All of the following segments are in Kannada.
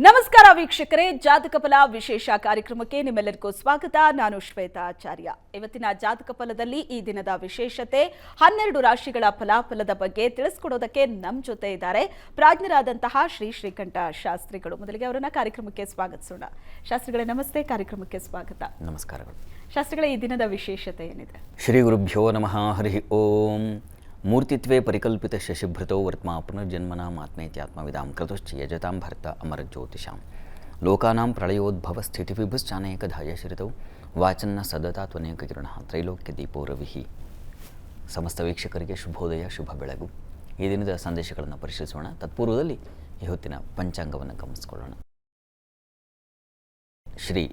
ನಮಸ್ಕಾರ ವೀಕ್ಷಕರೇ, ಜಾತಕ ಫಲ ವಿಶೇಷ ಕಾರ್ಯಕ್ರಮಕ್ಕೆ ನಿಮ್ಮೆಲ್ಲರಿಗೂ ಸ್ವಾಗತ. ನಾನು ಶ್ವೇತಾ ಆಚಾರ್ಯ. ಇವತ್ತಿನ ಜಾತಕ ಫಲದಲ್ಲಿ ಈ ದಿನದ ವಿಶೇಷತೆ 12 ರಾಶಿಗಳ ಫಲಾಫಲದ ಬಗ್ಗೆ ತಿಳಿಸ್ಕೊಡೋದಕ್ಕೆ ನಮ್ಮ ಜೊತೆ ಇದ್ದಾರೆ ಪ್ರಾಜ್ಞರಾದಂತಹ ಶ್ರೀಕಂಠ ಶಾಸ್ತ್ರಿಗಳು. ಮೊದಲಿಗೆ ಅವರನ್ನ ಕಾರ್ಯಕ್ರಮಕ್ಕೆ ಸ್ವಾಗತಿಸೋಣ. ಶಾಸ್ತ್ರಿಗಳೇ ನಮಸ್ತೆ, ಕಾರ್ಯಕ್ರಮಕ್ಕೆ ಸ್ವಾಗತ. ನಮಸ್ಕಾರಗಳು. ಶಾಸ್ತ್ರಿಗಳೇ, ಈ ದಿನದ ವಿಶೇಷತೆ ಏನಿದೆ? ಶ್ರೀ ಗುರುಭ್ಯೋ ನಮಃ. ಹರಿ ಓಂ. ಮೂರ್ತಿತ್ವೇ ಪರಿಕಲ್ಪಿತ ಶಶಿಭೃತೋ ವರ್ತ್ಮ ಪುನರ್ಜನ್ಮನಾಂ ಆತ್ಮೇತ್ಯಾತ್ಮವಿದಾಂ ಕ್ರತುಶ್ಚ ಯಜತಾಂ ಭರ್ತ ಅಮರಜ್ಯೋತಿಷಾಂ ಲೋಕಾನಾಂ ಪ್ರಳಯೋದ್ಭವ ಸ್ಥಿತಿವಿಭುಶ್ಚಾನೇಕಧಾಯ ಶ್ರಿತೌ ವಾಚನ್ನ ಸದತಾ ತ್ವನೇಕ ಕಿರಣ ತ್ರೈಲೋಕ್ಯ ದೀಪೋ ರವಿಹಿ. ಸಮಸ್ತ ವೀಕ್ಷಕರಿಗೆ ಶುಭೋದಯ, ಶುಭ ಬೆಳಗು. ಈ ದಿನದ ಸಂದೇಶಗಳನ್ನು ಪರಿಶೀಲಿಸೋಣ. ತತ್ಪೂರ್ವದಲ್ಲಿ ಈ ಹೊತ್ತಿನ ಪಂಚಾಂಗವನ್ನು ಗಮನಿಸಿಕೊಳ್ಳೋಣ. ಶ್ರೀ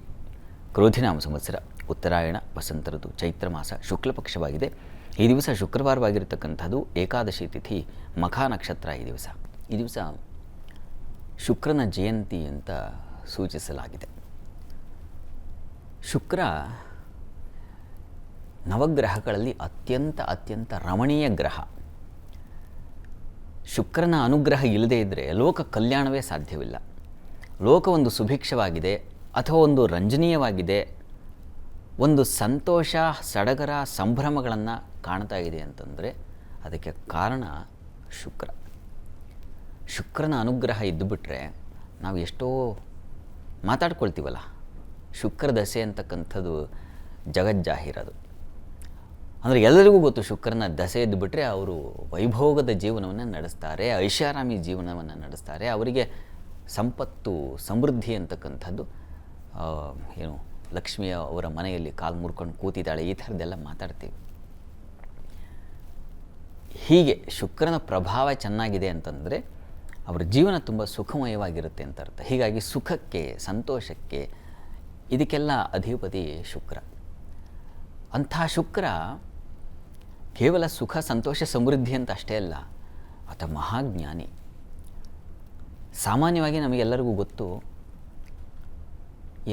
ಕ್ರೋಧಿನಾಮ ಸಂವತ್ಸರ, ಉತ್ತರಾಯಣ, ವಸಂತ ಋತು, ಚೈತ್ರ ಮಾಸ, ಶುಕ್ಲ ಪಕ್ಷವಾಗಿದೆ. ಈ ದಿವಸ ಶುಕ್ರವಾರವಾಗಿರತಕ್ಕಂಥದ್ದು. ಏಕಾದಶಿ ತಿಥಿ, ಮಖಾ ನಕ್ಷತ್ರ. ಈ ದಿವಸ ಶುಕ್ರನ ಜಯಂತಿ ಅಂತ ಸೂಚಿಸಲಾಗಿದೆ. ಶುಕ್ರ ನವಗ್ರಹಗಳಲ್ಲಿ ಅತ್ಯಂತ ರಮಣೀಯ ಗ್ರಹ. ಶುಕ್ರನ ಅನುಗ್ರಹ ಇಲ್ಲದೇ ಇದ್ದರೆ ಲೋಕ ಕಲ್ಯಾಣವೇ ಸಾಧ್ಯವಿಲ್ಲ. ಲೋಕ ಒಂದು ಸುಭಿಕ್ಷವಾಗಿದೆ ಅಥವಾ ಒಂದು ರಂಜನೀಯವಾಗಿದೆ, ಒಂದು ಸಂತೋಷ, ಸಡಗರ, ಸಂಭ್ರಮಗಳನ್ನು ಕಾಣ್ತಾ ಇದೆ ಅಂತಂದರೆ ಅದಕ್ಕೆ ಕಾರಣ ಶುಕ್ರ. ಶುಕ್ರನ ಅನುಗ್ರಹ ಇದ್ದುಬಿಟ್ರೆ ನಾವು ಎಷ್ಟೋ ಮಾತಾಡ್ಕೊಳ್ತೀವಲ್ಲ. ಶುಕ್ರ ದಶೆ ಅಂತಕ್ಕಂಥದ್ದು ಜಗಜ್ಜಾಹೀರದು. ಅಂದರೆ ಎಲ್ಲರಿಗೂ ಗೊತ್ತು, ಶುಕ್ರನ ದಶೆ ಇದ್ದುಬಿಟ್ರೆ ಅವರು ವೈಭೋಗದ ಜೀವನವನ್ನು ನಡೆಸ್ತಾರೆ, ಐಷಾರಾಮಿ ಜೀವನವನ್ನು ನಡೆಸ್ತಾರೆ. ಅವರಿಗೆ ಸಂಪತ್ತು, ಸಮೃದ್ಧಿ ಅಂತಕ್ಕಂಥದ್ದು, ಏನು ಲಕ್ಷ್ಮಿಯ ಅವರ ಮನೆಯಲ್ಲಿ ಕಾಲು ಮುರ್ಕೊಂಡು ಕೂತಿದ್ದಾಳೆ, ಈ ಥರದ್ದೆಲ್ಲ ಮಾತಾಡ್ತೀವಿ. ಹೀಗೆ ಶುಕ್ರನ ಪ್ರಭಾವ ಚೆನ್ನಾಗಿದೆ ಅಂತಂದರೆ ಅವರ ಜೀವನ ತುಂಬ ಸುಖಮಯವಾಗಿರುತ್ತೆ ಅಂತ ಅರ್ಥ. ಹೀಗಾಗಿ ಸುಖಕ್ಕೆ, ಸಂತೋಷಕ್ಕೆ, ಇದಕ್ಕೆಲ್ಲ ಅಧಿಪತಿ ಶುಕ್ರ. ಅಂಥ ಶುಕ್ರ ಕೇವಲ ಸುಖ, ಸಂತೋಷ, ಸಮೃದ್ಧಿ ಅಂತ ಅಷ್ಟೇ ಅಲ್ಲ, ಆತ ಮಹಾಜ್ಞಾನಿ. ಸಾಮಾನ್ಯವಾಗಿ ನಮಗೆಲ್ಲರಿಗೂ ಗೊತ್ತು,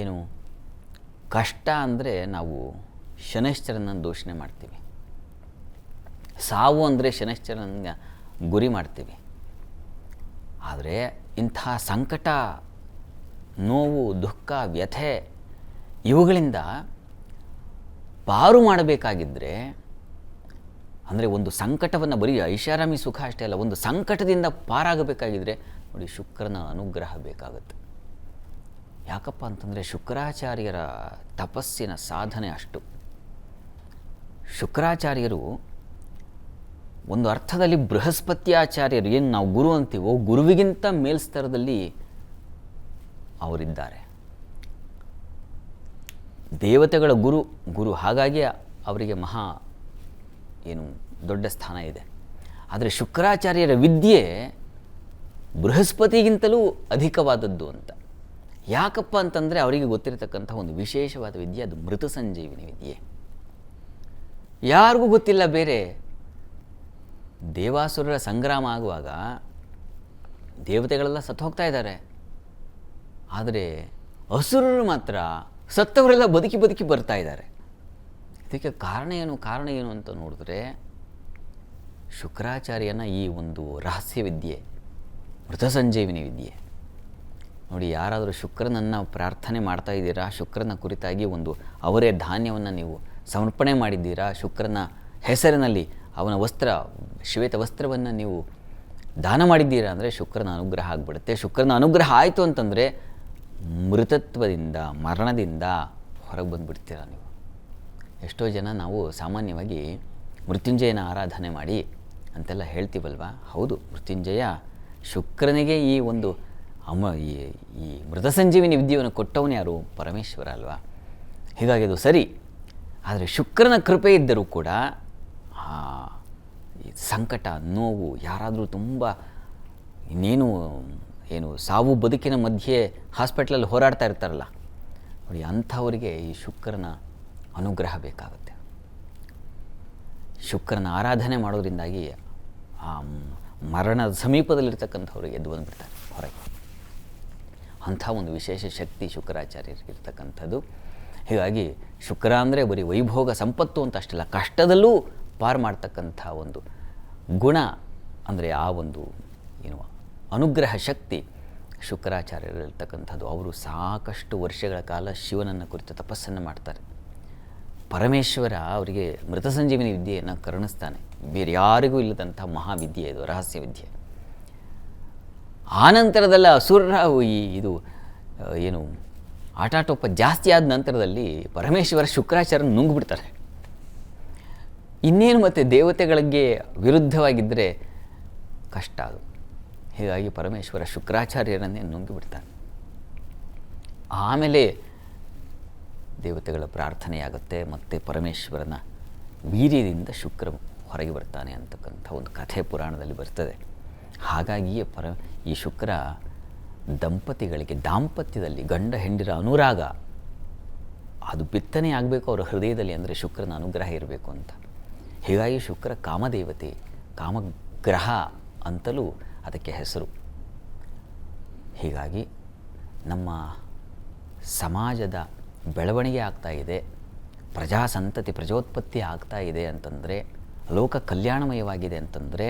ಏನು ಕಷ್ಟ ಅಂದರೆ ನಾವು ಶನೈಶ್ಚರನ ದೂಷಣೆ ಮಾಡ್ತೀವಿ. ಸಾವು ಅಂದರೆ ಶನೈಶ್ಚರನ ಗುರಿ ಮಾಡ್ತೀವಿ. ಆದರೆ ಇಂಥ ಸಂಕಟ, ನೋವು, ದುಃಖ, ವ್ಯಥೆ ಇವುಗಳಿಂದ ಪಾರು ಮಾಡಬೇಕಾಗಿದ್ದರೆ, ಅಂದರೆ ಒಂದು ಸಂಕಟವನ್ನು, ಬರೀ ಐಷಾರಾಮಿ ಸುಖ ಅಷ್ಟೇ ಅಲ್ಲ, ಒಂದು ಸಂಕಟದಿಂದ ಪಾರಾಗಬೇಕಾಗಿದ್ದರೆ ನೋಡಿ ಶುಕ್ರನ ಅನುಗ್ರಹ ಬೇಕಾಗುತ್ತೆ. ಯಾಕಪ್ಪ ಅಂತಂದರೆ ಶುಕ್ರಾಚಾರ್ಯರ ತಪಸ್ಸಿನ ಸಾಧನೆ ಅಷ್ಟು. ಶುಕ್ರಾಚಾರ್ಯರು ಒಂದು ಅರ್ಥದಲ್ಲಿ ಬೃಹಸ್ಪತ್ಯಾಚಾರ್ಯರು, ಏನು ನಾವು ಗುರು ಅಂತೀವೋ ಗುರುವಿಗಿಂತ ಮೇಲ್ಸ್ತರದಲ್ಲಿ ಅವರಿದ್ದಾರೆ. ದೇವತೆಗಳ ಗುರು ಹಾಗಾಗಿ ಅವರಿಗೆ ಏನು ದೊಡ್ಡ ಸ್ಥಾನ ಇದೆ. ಆದರೆ ಶುಕ್ರಾಚಾರ್ಯರ ವಿದ್ಯೆ ಬೃಹಸ್ಪತಿಗಿಂತಲೂ ಅಧಿಕವಾದದ್ದು ಅಂತ. ಯಾಕಪ್ಪ ಅಂತಂದರೆ ಅವರಿಗೆ ಗೊತ್ತಿರತಕ್ಕಂಥ ಒಂದು ವಿಶೇಷವಾದ ವಿದ್ಯೆ, ಅದು ಮೃತ ಸಂಜೀವಿನಿ ವಿದ್ಯೆ. ಯಾರಿಗೂ ಗೊತ್ತಿಲ್ಲ. ಬೇರೆ ದೇವಾಸುರರ ಸಂಗ್ರಾಮ ಆಗುವಾಗ ದೇವತೆಗಳೆಲ್ಲ ಸತ್ತು ಹೋಗ್ತಾ ಇದ್ದಾರೆ, ಆದರೆ ಅಸುರರು ಮಾತ್ರ ಸತ್ತವರೆಲ್ಲ ಬದುಕಿ ಬರ್ತಾ ಇದ್ದಾರೆ. ಇದಕ್ಕೆ ಕಾರಣ ಏನು ಅಂತ ನೋಡಿದ್ರೆ ಶುಕ್ರಾಚಾರ್ಯನ ಈ ಒಂದು ರಹಸ್ಯ ವಿದ್ಯೆ, ಮೃತ ಸಂಜೀವಿನಿ ವಿದ್ಯೆ. ನೋಡಿ, ಯಾರಾದರೂ ಶುಕ್ರನನ್ನು ಪ್ರಾರ್ಥನೆ ಮಾಡ್ತಾ ಇದ್ದೀರಾ, ಶುಕ್ರನ ಕುರಿತಾಗಿ ಒಂದು ಅವರೇ ಧಾನ್ಯವನ್ನು ನೀವು ಸಮರ್ಪಣೆ ಮಾಡಿದ್ದೀರಾ, ಶುಕ್ರನ ಹೆಸರಿನಲ್ಲಿ ಅವನ ಶ್ವೇತ ವಸ್ತ್ರವನ್ನು ನೀವು ದಾನ ಮಾಡಿದ್ದೀರಾ ಅಂದರೆ ಶುಕ್ರನ ಅನುಗ್ರಹ ಆಗಿಬಿಡುತ್ತೆ. ಶುಕ್ರನ ಅನುಗ್ರಹ ಆಯಿತು ಅಂತಂದರೆ ಮೃತತ್ವದಿಂದ, ಮರಣದಿಂದ ಹೊರಗೆ ಬಂದುಬಿಡ್ತೀರ ನೀವು. ಎಷ್ಟೋ ಜನ ನಾವು ಸಾಮಾನ್ಯವಾಗಿ ಮೃತ್ಯುಂಜಯನ ಆರಾಧನೆ ಮಾಡಿ ಅಂತೆಲ್ಲ ಹೇಳ್ತೀವಲ್ವ. ಹೌದು, ಮೃತ್ಯುಂಜಯ ಶುಕ್ರನಿಗೆ ಈ ಒಂದು ಈ ಮೃತ ಸಂಜೀವಿನಿ ವಿದ್ಯೆಯನ್ನು ಕೊಟ್ಟವನು ಯಾರು? ಪರಮೇಶ್ವರ ಅಲ್ವಾ. ಹೀಗಾಗಿ ಅದು ಸರಿ. ಆದರೆ ಶುಕ್ರನ ಕೃಪೆ ಇದ್ದರೂ ಕೂಡ ಈ ಸಂಕಟ, ನೋವು, ಯಾರಾದರೂ ತುಂಬ ಏನು ಸಾವು ಬದುಕಿನ ಮಧ್ಯೆ ಹಾಸ್ಪಿಟ್ಲಲ್ಲಿ ಹೋರಾಡ್ತಾ ಇರ್ತಾರಲ್ಲ ನೋಡಿ, ಅಂಥವರಿಗೆ ಈ ಶುಕ್ರನ ಅನುಗ್ರಹ ಬೇಕಾಗುತ್ತೆ. ಶುಕ್ರನ ಆರಾಧನೆ ಮಾಡೋದ್ರಿಂದಾಗಿ ಆ ಮರಣದ ಸಮೀಪದಲ್ಲಿರ್ತಕ್ಕಂಥವ್ರಿಗೆ ಎದ್ದು ಬಂದುಬಿಡ್ತಾರೆ ಹೊರಗೆ. ಅಂಥ ಒಂದು ವಿಶೇಷ ಶಕ್ತಿ ಶುಕ್ರಾಚಾರ್ಯರಿಗೆ ಇರ್ತಕ್ಕಂಥದ್ದು. ಹೀಗಾಗಿ ಶುಕ್ರ ಅಂದರೆ ಬರೀ ವೈಭೋಗ, ಸಂಪತ್ತು ಅಂತ ಅಷ್ಟಲ್ಲ, ಕಷ್ಟದಲ್ಲೂ ಪಾರು ಮಾಡ್ತಕ್ಕಂಥ ಒಂದು ಗುಣ ಅಂದರೆ ಆ ಒಂದು ಅನುಗ್ರಹ ಶಕ್ತಿ ಶುಕ್ರಾಚಾರ್ಯರಿರ್ತಕ್ಕಂಥದ್ದು. ಅವರು ಸಾಕಷ್ಟು ವರ್ಷಗಳ ಕಾಲ ಶಿವನನ್ನು ಕುರಿತು ತಪಸ್ಸನ್ನು ಮಾಡ್ತಾರೆ. ಪರಮೇಶ್ವರ ಅವರಿಗೆ ಮೃತ ಸಂಜೀವಿನಿ ವಿದ್ಯೆಯನ್ನು ಕರುಣಿಸ್ತಾನೆ. ಬೇರೆ ಯಾರಿಗೂ ಇಲ್ಲದಂಥ ಮಹಾವಿದ್ಯೆ ಇದು, ರಹಸ್ಯ ವಿದ್ಯೆ. ಆನಂತರದಲ್ಲ ಅಸುರರ ಇದು ಏನು ಆಟಾಟೋಪ ಜಾಸ್ತಿ ಆದ ನಂತರದಲ್ಲಿ ಪರಮೇಶ್ವರ ಶುಕ್ರಾಚಾರ್ಯನ ನುಂಗ್ಬಿಡ್ತಾರೆ. ಇನ್ನೇನು ಮತ್ತೆ ದೇವತೆಗಳಿಗೆ ವಿರುದ್ಧವಾಗಿದ್ದರೆ ಕಷ್ಟ ಅದು. ಹೀಗಾಗಿ ಪರಮೇಶ್ವರ ಶುಕ್ರಾಚಾರ್ಯರನ್ನೇ ನುಂಗಿಬಿಡ್ತಾನೆ. ಆಮೇಲೆ ದೇವತೆಗಳ ಪ್ರಾರ್ಥನೆಯಾಗುತ್ತೆ, ಮತ್ತು ಪರಮೇಶ್ವರನ ವೀರ್ಯದಿಂದ ಶುಕ್ರ ಹೊರಗೆ ಬರ್ತಾನೆ ಅಂತಕ್ಕಂಥ ಒಂದು ಕಥೆ ಪುರಾಣದಲ್ಲಿ ಬರ್ತದೆ. ಹಾಗಾಗಿಯೇ ಈ ಶುಕ್ರ ದಂಪತಿಗಳಿಗೆ ದಾಂಪತ್ಯದಲ್ಲಿ ಗಂಡ ಹೆಂಡಿರ ಅನುರಾಗ ಅದು ಬಿತ್ತನೆ ಆಗಬೇಕು ಅವರ ಹೃದಯದಲ್ಲಿ, ಅಂದರೆ ಶುಕ್ರನ ಅನುಗ್ರಹ ಇರಬೇಕು ಅಂತ. ಹೀಗಾಗಿ ಶುಕ್ರ ಕಾಮದೇವತೆ, ಕಾಮಗ್ರಹ ಅಂತಲೂ ಅದಕ್ಕೆ ಹೆಸರು. ಹೀಗಾಗಿ ನಮ್ಮ ಸಮಾಜದ ಬೆಳವಣಿಗೆ ಆಗ್ತಾ ಇದೆ, ಪ್ರಜಾಸಂತತಿ ಪ್ರಜೋತ್ಪತ್ತಿ ಆಗ್ತಾ ಇದೆ ಅಂತಂದರೆ, ಲೋಕ ಕಲ್ಯಾಣಮಯವಾಗಿದೆ ಅಂತಂದರೆ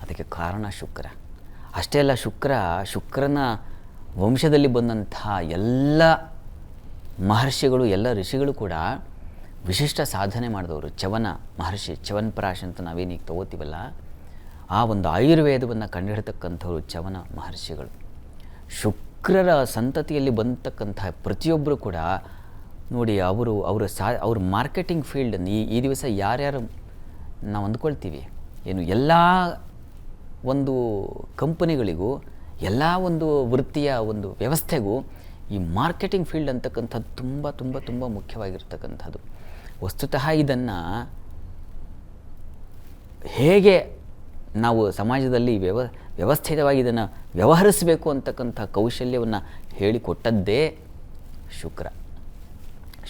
ಅದಕ್ಕೆ ಕಾರಣ ಶುಕ್ರ. ಅಷ್ಟೇ ಅಲ್ಲ, ಶುಕ್ರನ ವಂಶದಲ್ಲಿ ಬಂದಂತಹ ಎಲ್ಲ ಮಹರ್ಷಿಗಳು, ಎಲ್ಲ ಋಷಿಗಳು ಕೂಡ ವಿಶಿಷ್ಟ ಸಾಧನೆ ಮಾಡಿದವರು. ಚವನ ಮಹರ್ಷಿ, ಚ್ಯವನ್ಪ್ರಾಶ್ ಅಂತ ನಾವೇನೀಗ ತಗೋತೀವಲ್ಲ, ಆ ಒಂದು ಆಯುರ್ವೇದವನ್ನು ಕಂಡುಹಿಡ್ತಕ್ಕಂಥವ್ರು ಚವನ ಮಹರ್ಷಿಗಳು. ಶುಕ್ರರ ಸಂತತಿಯಲ್ಲಿ ಬಂದತಕ್ಕಂಥ ಪ್ರತಿಯೊಬ್ಬರು ಕೂಡ ನೋಡಿ, ಅವ್ರ ಮಾರ್ಕೆಟಿಂಗ್ ಫೀಲ್ಡ್ ಈ ದಿವಸ ಯಾರ್ಯಾರು ನಾವು ಅಂದ್ಕೊಳ್ತೀವಿ, ಏನು ಎಲ್ಲ ಒಂದು ಕಂಪನಿಗಳಿಗೂ, ಎಲ್ಲ ಒಂದು ವೃತ್ತಿಯ ಒಂದು ವ್ಯವಸ್ಥೆಗೂ ಈ ಮಾರ್ಕೆಟಿಂಗ್ ಫೀಲ್ಡ್ ಅಂತಕ್ಕಂಥದ್ದು ತುಂಬ ತುಂಬ ತುಂಬ ಮುಖ್ಯವಾಗಿರ್ತಕ್ಕಂಥದ್ದು. ವಸ್ತುತಃ ಇದನ್ನು ಹೇಗೆ ನಾವು ಸಮಾಜದಲ್ಲಿ ವ್ಯವಸ್ಥಿತವಾಗಿ ಇದನ್ನು ವ್ಯವಹರಿಸಬೇಕು ಅಂತಕ್ಕಂಥ ಕೌಶಲ್ಯವನ್ನು ಹೇಳಿಕೊಟ್ಟದ್ದೇ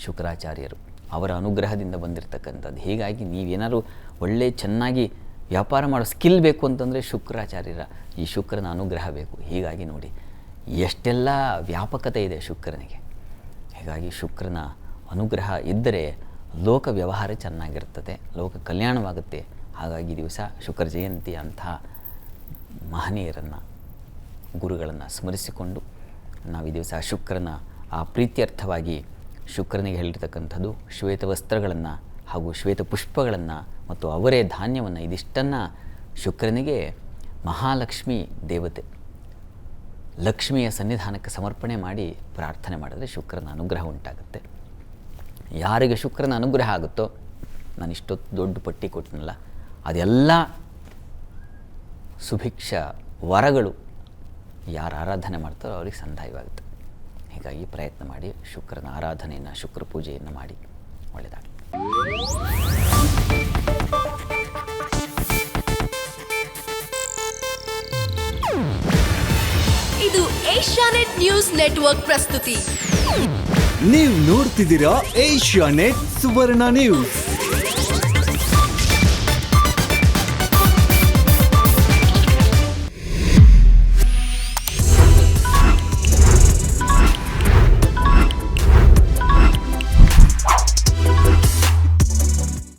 ಶುಕ್ರಾಚಾರ್ಯರು, ಅವರ ಅನುಗ್ರಹದಿಂದ ಬಂದಿರತಕ್ಕಂಥದ್ದು. ಹೀಗಾಗಿ ನೀವೇನಾದ್ರು ಒಳ್ಳೆ ಚೆನ್ನಾಗಿ ವ್ಯಾಪಾರ ಮಾಡೋ ಸ್ಕಿಲ್ ಬೇಕು ಅಂತಂದರೆ ಶುಕ್ರಾಚಾರ್ಯರ ಈ ಶುಕ್ರನ ಅನುಗ್ರಹ ಬೇಕು. ಹೀಗಾಗಿ ನೋಡಿ ಎಷ್ಟೆಲ್ಲ ವ್ಯಾಪಕತೆ ಇದೆ ಶುಕ್ರನಿಗೆ. ಹೀಗಾಗಿ ಶುಕ್ರನ ಅನುಗ್ರಹ ಇದ್ದರೆ ಲೋಕ ವ್ಯವಹಾರ ಚೆನ್ನಾಗಿರ್ತದೆ, ಲೋಕ ಕಲ್ಯಾಣವಾಗುತ್ತೆ. ಹಾಗಾಗಿ ದಿವಸ ಶುಕ್ರ ಜಯಂತಿ ಅಂಥ ಮಹನೀಯರನ್ನು, ಗುರುಗಳನ್ನು ಸ್ಮರಿಸಿಕೊಂಡು ನಾವು ಈ ದಿವಸ ಶುಕ್ರನ ಆ ಪ್ರೀತ್ಯರ್ಥವಾಗಿ ಶುಕ್ರನಿಗೆ ಹೇಳಿರ್ತಕ್ಕಂಥದ್ದು ಶ್ವೇತ ವಸ್ತ್ರಗಳನ್ನು ಹಾಗೂ ಶ್ವೇತ ಪುಷ್ಪಗಳನ್ನು ಮತ್ತು ಅವರೇ ಧಾನ್ಯವನ್ನು, ಇದಿಷ್ಟನ್ನು ಶುಕ್ರನಿಗೆ ಮಹಾಲಕ್ಷ್ಮಿ ದೇವತೆ ಲಕ್ಷ್ಮಿಯ ಸನ್ನಿಧಾನಕ್ಕೆ ಸಮರ್ಪಣೆ ಮಾಡಿ ಪ್ರಾರ್ಥನೆ ಮಾಡಿದ್ರೆ ಶುಕ್ರನ ಅನುಗ್ರಹ ಉಂಟಾಗುತ್ತೆ. ಯಾರಿಗೆ ಶುಕ್ರನ ಅನುಗ್ರಹ ಆಗುತ್ತೋ, ನಾನು ಇಷ್ಟೊತ್ತು ದೊಡ್ಡ ಪಟ್ಟಿ ಕೊಟ್ಟನಲ್ಲ, ಅದೆಲ್ಲ ಸುಭಿಕ್ಷ ವರಗಳು ಯಾರು ಆರಾಧನೆ ಮಾಡ್ತಾರೋ ಅವ್ರಿಗೆ ಸಂದಾಯವಾಗುತ್ತೆ. ಹೀಗಾಗಿ ಪ್ರಯತ್ನ ಮಾಡಿ ಶುಕ್ರನ ಆರಾಧನೆಯನ್ನು, ಶುಕ್ರ ಪೂಜೆಯನ್ನು ಮಾಡಿ. ಒಳ್ಳೆಯದಾಗಲಿ. ಇದು ಏಷ್ಯಾನೆಟ್ ನ್ಯೂಸ್ ನೆಟ್ವರ್ಕ್ ಪ್ರಸ್ತುತಿ. ನೀವು ನೋಡ್ತಿದ್ದೀರಾ ಏಷ್ಯಾನೆಟ್ ಸುವರ್ಣ ನ್ಯೂಸ್.